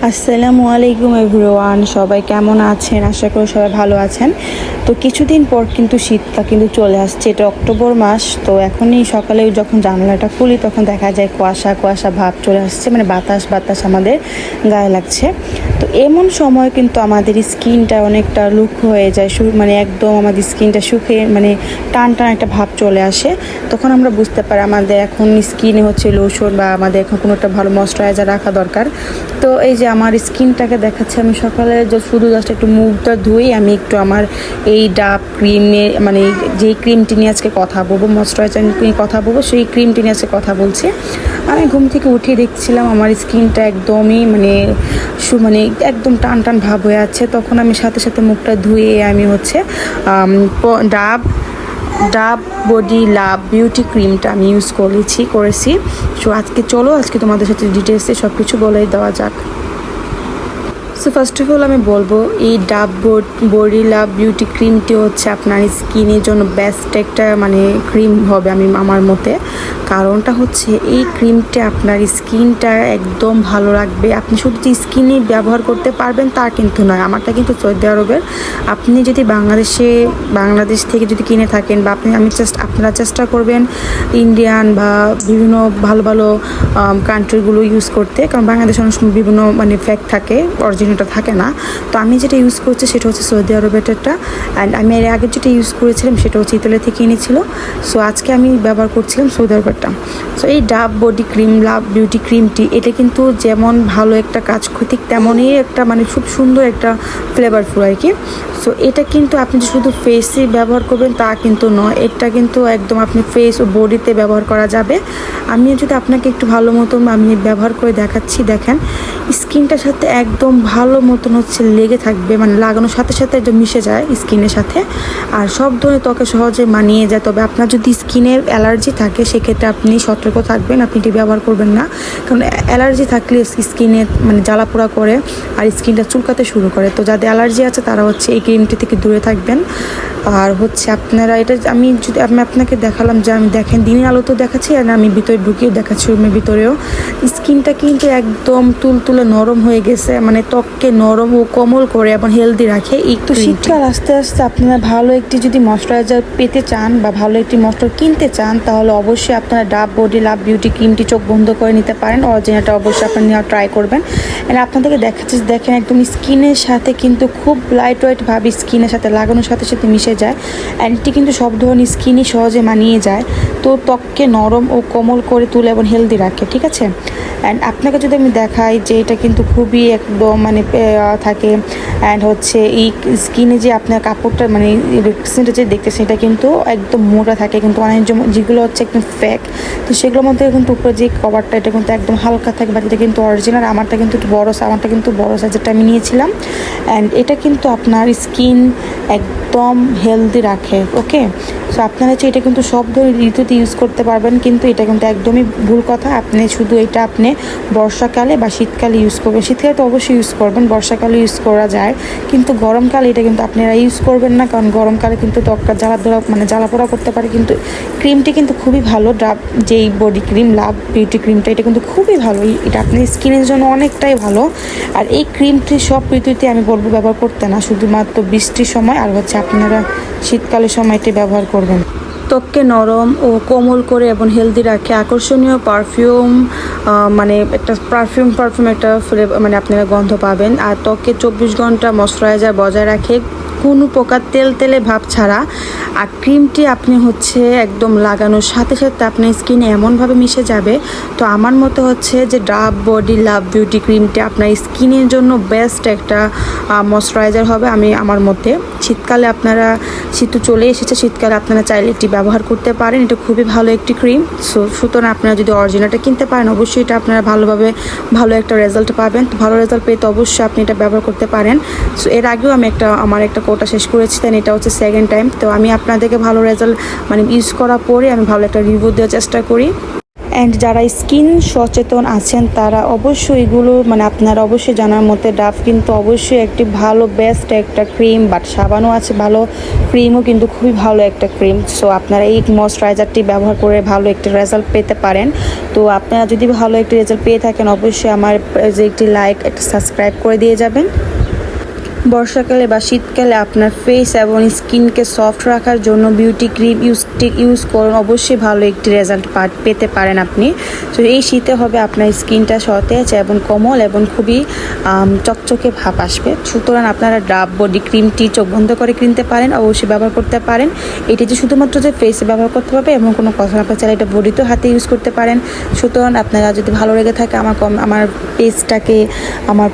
আসসালামু আলাইকুম এভরিওয়ান, সবাই কেমন আছেন? আশা করি সবাই ভালো আছেন। তো কিছুদিন পর কিন্তু শীতকাল কিন্তু চলে আসছে। এটা অক্টোবর মাস। তো এখনই সকালে যখন জানালাটা খুলি তখন দেখা যায় কুয়াশা কুয়াশা ভাব চলে আসছে, মানে বাতাস বাতাস আমাদের গায়ে লাগছে। তো এমন সময় কিন্তু আমাদের স্কিনটা অনেকটা লুক হয়ে যায়, মানে একদম আমাদের স্কিনটা শুকিয়ে মানে টান টান একটা ভাব চলে আসে। তখন আমরা বুঝতে পারি আমাদের এখন স্কিনে হচ্ছে লোশন বা আমাদের এখন কোনো একটা ভালো ময়েশ্চারাইজার রাখা দরকার। তো এই যে আমার স্কিনটাকে দেখাচ্ছে, আমি সকালে শুধু জাস্ট একটু মুখটা ধুই, আমি একটু আমার এই ডাব ক্রিমে মানে যেই ক্রিমটি নিয়ে আজকে কথা বলবো, ময়েশ্চারাইজার নিয়ে কথা বলবো, সেই ক্রিমটি নিয়ে আজকে কথা বলছি। আমি ঘুম থেকে উঠে দেখছিলাম আমার স্কিনটা একদমই মানে একদম টান টান ভাব হয়ে আছে। তখন আমি সাথে সাথে মুখটা ধুয়ে আমি হচ্ছে ডাব ডাব বডি লাভ বিউটি ক্রিমটা আমি ইউজ করেছি। সো আজকে তোমাদের সাথে ডিটেলসে সব কিছু বলে দেওয়া যাক। সো ফার্স্ট অফ অল আমি বলবো এই ডাব বডি লাভ বিউটি ক্রিমটি হচ্ছে আপনার স্কিনের জন্য বেস্ট একটা মানে ক্রিম হবে আমার মতে। কারণটা হচ্ছে এই ক্রিমটা আপনার স্কিনটা একদম ভালো রাখবে। আপনি শুধু যে স্কিনে ব্যবহার করতে পারবেন তা কিন্তু নয়, আমারটা কিন্তু সৌদি আরবের। আপনি যদি বাংলাদেশ থেকে যদি কিনে থাকেন বা আপনারা চেষ্টা করবেন ইন্ডিয়ান বা বিভিন্ন ভালো ভালো কান্ট্রিগুলো ইউজ করতে, কারণ বাংলাদেশে অনেক সময় বিভিন্ন মানে ফ্যাক্ট থাকে, অরিজিনালটা থাকে না। তো আমি যেটা ইউজ করছি সেটা হচ্ছে সৌদি আরবেরটা, অ্যান্ড আমি এর আগে যেটা ইউজ করেছিলাম সেটা হচ্ছে ইতালি থেকে এনেছিল। সো আজকে আমি ব্যবহার করছিলাম সৌদি আরবেরটা। সো এই ডাব বডি ক্রিম লাভ বিউটি ক্রিমটি এটা কিন্তু যেমন ভালো একটা কাজ ঠিক তেমনই একটা মানে খুব সুন্দর একটা ফ্লেভারফুল আর কি। সো এটা কিন্তু আপনি শুধু ফেসে ব্যবহার করবেন তা কিন্তু নয়, এটা কিন্তু একদম আপনি ফেস ও বডিতে ব্যবহার করা যাবে। আমি যদি আপনাকে একটু ভালো মতন আমি ব্যবহার করে দেখাচ্ছি, দেখেন স্কিনটার সাথে একদম ভালো মতন হচ্ছে লেগে থাকবে, মানে লাগানোর সাথে সাথে একদম মিশে যায় স্কিনের সাথে, আর সব ধরনের ত্বকে সহজে মানিয়ে যায়। তবে আপনার যদি স্কিনের অ্যালার্জি থাকে সেক্ষেত্রে আপনি সতর্ক থাকবেন, আপনি এটি ব্যবহার করবেন না। কারণ অ্যালার্জি থাকলে স্কিনে মানে জ্বালাপোড়া করে আর স্কিনটা চুলকাতে শুরু করে। তো যাদের অ্যালার্জি আছে তারা হচ্ছে এই ক্রিমটি থেকে দূরে থাকবেন। আর হচ্ছে আপনারা এটা আমি আপনাকে দেখালাম যে আমি দেখেন দিনের আলোতেও দেখাচ্ছি আর আমি ভিতরে ঢুকিয়েও দেখাচ্ছি, রুমের ভিতরেও স্কিনটা কিন্তু একদম তুলতুলে নরম হয়ে গেছে, মানে ত্বককে নরম ও কোমল করে এবং হেলদি রাখে। একটু শীতকাল আস্তে আস্তে আপনারা ভালো একটি যদি ময়েশ্চারাইজার পেতে চান বা ভালো একটি ময়েশ্চারাইজার কিনতে চান তাহলে অবশ্যই আপনারা ডাব বডি লাভ বিউটি ক্রিমটি চোখ বন্ধ করে নিতে পারেন। অরিজিনালটা অবশ্যই আপনারা নেওয়ার ট্রাই করবেন। আর আপনাদেরকে দেখাচ্ছি, দেখেন একদম স্কিনের সাথে কিন্তু খুব লাইট ওয়েট ভাবে স্কিনের সাথে লাগানোর সাথে সাথে মিশে যায়, অ্যান্ড এটি কিন্তু সব ধরনের স্কিনই সহজে মানিয়ে যায়। তো ত্বককে নরম ও কোমল করে তুলে এবং হেলদি রাখে, ঠিক আছে। অ্যান্ড আপনাকে যদি আমি দেখাই যে এটা কিন্তু খুবই একদম মানে থাকে, অ্যান্ড হচ্ছে এই স্কিনে যে আপনার কাপড়টা মানে রিপ্রেজেন্টে যে দেখতেছে এটা কিন্তু একদম মোটা থাকে, কিন্তু অনেক যেগুলো হচ্ছে একদম ফেক, তো সেগুলোর মধ্যে কিন্তু উপরে যে কভারটা এটা কিন্তু একদম হালকা থাকে, বাট এটা কিন্তু অরিজিনাল। আমারটা কিন্তু একটু বড় সাইজেরটা আমি নিয়েছিলাম। অ্যান্ড এটা কিন্তু আপনার স্কিন একদম হেলদি রাখে, ওকে। সো আপনারা হচ্ছে এটা কিন্তু সব ধরনের ঋতুতে ইউজ করতে পারবেন, কিন্তু এটা কিন্তু একদমই ভুল কথা। আপনি শুধু এটা আপনি বর্ষাকালে বা শীতকালে ইউজ করবেন। শীতকালে তো অবশ্যই ইউজ করবেন, বর্ষাকালে ইউজ করা যায়, কিন্তু গরমকালে এটা কিন্তু আপনারা ইউজ করবেন না, কারণ গরমকালে কিন্তু ত্বকটা জ্বালাপোড়া করতে পারে। কিন্তু ক্রিমটি কিন্তু খুবই ভালো, যেই বডি ক্রিম লাভ বিউটি ক্রিমটা এটা কিন্তু খুবই ভালো, এটা আপনার স্কিনের জন্য অনেকটাই ভালো। আর এই ক্রিমটি সব ঋতুতে আমি বলবো ব্যবহার করতে না, শুধুমাত্র বৃষ্টির সময় আর হচ্ছে আপনারা শীতকালের সময় এটি ব্যবহার করবেন। ত্বককে নরম ও কোমল করে এবং হেলদি রাখে আকর্ষণীয় পারফিউম, মানে একটা পারফিউম একটা মানে আপনারা গন্ধ পাবেন। আর ত্বককে 24 ঘন্টা ময়েশ্চারাইজার বজায় রাখে কোনো প্রকার তেলে ভাব ছাড়া। আর ক্রিমটি আপনি হচ্ছে একদম লাগানোর সাথে সাথে আপনার স্কিনে এমনভাবে মিশে যাবে। তো আমার মতে হচ্ছে যে ডাব বডি লাভ বিউটি ক্রিমটি আপনার স্কিনের জন্য বেস্ট একটা ময়েশ্চারাইজার হবে আমার মতে। শীতকালে শীত চলে এসেছে, শীতকালে আপনারা চাইলে এটি ব্যবহার করতে পারেন, এটা খুবই ভালো একটি ক্রিম। সুতরাং আপনারা যদি অরিজিনালটা কিনতে পারেন অবশ্যই এটা আপনারা ভালো একটা রেজাল্ট পাবেন। তো ভালো রেজাল্ট পেতে অবশ্যই আপনি এটা ব্যবহার করতে পারেন। সো এর আগেও আমি আমার একটা কোটা শেষ করেছি, দেন এটা হচ্ছে সেকেন্ড টাইম। তো আমি আপনাদেরকে ভালো রেজাল্ট মানে ইউজ করার পরে আমি ভালো একটা রিভিউ দেওয়ার চেষ্টা করি। অ্যান্ড যারা স্কিন সচেতন আছেন তারা অবশ্যই এগুলো মানে আপনারা অবশ্যই জানার মতে ডাভ কিন্তু অবশ্যই একটি ভালো বেস্ট একটা ক্রিম, বাট সাবানও আছে ভালো, ক্রিমও কিন্তু খুবই ভালো একটা ক্রিম। সো আপনারা এই ময়শ্চারাইজারটি ব্যবহার করে ভালো একটি রেজাল্ট পেতে পারেন। তো আপনারা যদি ভালো একটি রেজাল্ট পেয়ে থাকেন অবশ্যই আমার যে একটি লাইক, একটা সাবস্ক্রাইব করে দিয়ে যাবেন। বর্ষাকালে বা শীতকালে আপনার ফেস এবং স্কিনকে সফট রাখার জন্য বিউটি ক্রিম ইউজ করুন, অবশ্যই ভালো একটি রেজাল্ট পেতে পারেন আপনি। তো এই শীতে হবে আপনার স্কিনটা সতেজ এবং কোমল এবং খুবই চকচকে ভাব আসবে। সুতরাং আপনারা ডাভ বডি ক্রিমটি চোখ বন্ধ করে কিনতে পারেন, অবশ্যই ব্যবহার করতে পারেন। এটি যে শুধুমাত্র যে ফেসে ব্যবহার করতে পারবে এমন কোনো কথা না, আপনার চাইলে এটা বডিতেও হাতে ইউজ করতে পারেন। সুতরাং আপনারা যদি ভালো লেগে থাকে আমার পেজটাকে, আমার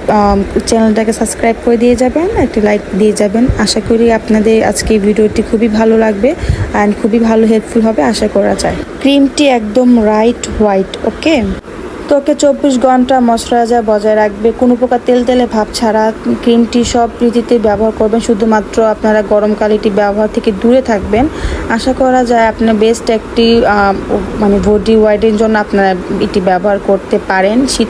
চ্যানেলটাকে সাবস্ক্রাইব করে দিয়ে যাবেন, একটি লাইক দিয়ে যাবেন। আশা করি আপনাদের আজকে এই ভিডিওটি খুবই ভালো লাগবে অ্যান্ড খুবই ভালো হেল্পফুল হবে আশা করা যায়। ক্রিমটি একদম রাইট হোয়াইট, ওকে। ত্বকে 24 ঘন্টা ময়শ্চারাইজার বজায় রাখবে, কোনো প্রকার তেলে ভাব ছাড়া। ক্রিমটি সব ঋতুতে ব্যবহার করবেন, শুধুমাত্র আপনারা গরমকালে এটি ব্যবহার থেকে দূরে থাকবেন। আশা করা যায় আপনার বেস্ট একটি মানে বডি হোয়াইটের জন্য আপনারা এটি ব্যবহার করতে পারেন। শীত